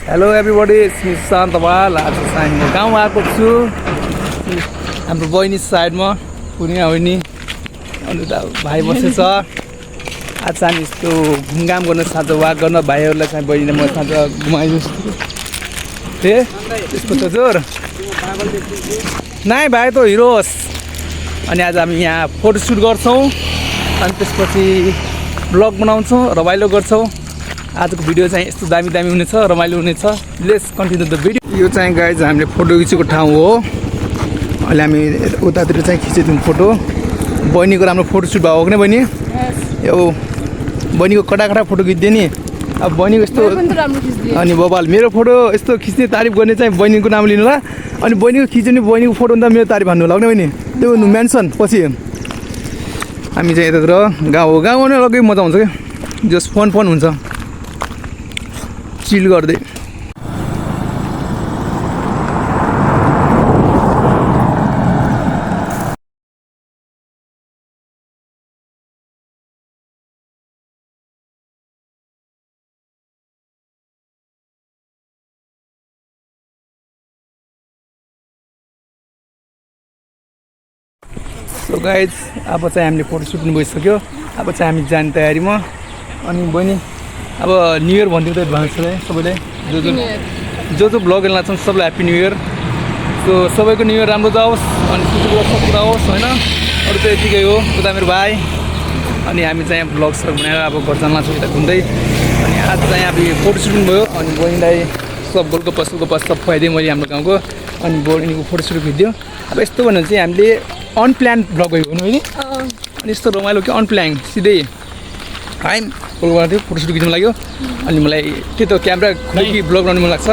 Hello everybody, it's me शान्त बवाल। आज चाहिँ म गाउँ आएको छु हाम्रो बहिनी साइडमा पुर्णिमा बहिनी अनि त भाइ बसेछ। आज चाहिँ यस्तो घुमघाम गर्न साँझ वाक गर्न भाइहरूलाई चाहिँ बहिनीले म साँझ घुमाइदिन्छु। त्यसको त जोर नाइ भाइ त हिरोस। अनि आज हामी यहाँ फोटोसुट गर्छौँ अनि त्यसपछि ब्लग बनाउँछौँ, रमाइलो गर्छौँ। आजको भिडियो चाहिँ यस्तो दामी हुनेछ, रमाइलो हुनेछ। Let's continue the video. यो चाहिँ गाइज हामीले फोटो खिचेको ठाउँ हो। अहिले हामी उतातिर चाहिँ खिचिदिउँ फोटो। बहिनीको राम्रो फोटोसुट भएको हो कि बहिनी? यो बहिनीको कटा फोटो खिचिदियो नि। अब बहिनीको यस्तो अनि बबाल मेरो फोटो यस्तो खिच्ने तारिफ गर्ने चाहिँ बहिनीको नाम लिनु होला। अनि बहिनीको खिच्यो भने बहिनीको फोटो भन्दा मेरो तारिफ भन्नु होला कि बहिनी? त्यो मेन्सन पछि हामी चाहिँ यतातिर गाउँमा अलग्गै मजा हुन्छ क्या, जस्ट फन हुन्छ चिल गर्दै। सो गाइज अब चाहिँ हामीले फोटो सुट्नु गइसक्यो। अब चाहिँ हामी जाने तयारीमा। अनि बहिनी अब न्यु इयर भनिदिउँ त भन्छु है सबैले, जो ब्लग हेर्न लाग्छन् सबैलाई ह्याप्पी न्यु इयर। सो सबैको न्यु इयर राम्रो जाओस् अनि सुखी सब कुरा होस् होइन। अरू त यतिकै हो। उता मेरो भाइ अनि हामी चाहिँ ब्लग्सहरू बनाएर अब घर जान लाग्छौँ यता घुम्दै। अनि आज चाहिँ अब फोटो सुटिङ भयो अनि बहिनीलाई सब गोलगप्पा सब खुवाइदिएँ मैले हाम्रो गाउँको। अनि बहिनीको फोटो सुट खिच्दियो। अब यस्तो भन्यो चाहिँ हामीले अनप्लान ब्लग गयो भने होइन अनि यस्तो रमाइलो कि अनप्लान सिधै टाइम कल गरेको थियो, फोटो सुट खिच्नु लाग्यो। अनि मलाई त्यही त क्यामेरा खोलेको ब्लग बनाउनु मन लाग्छ।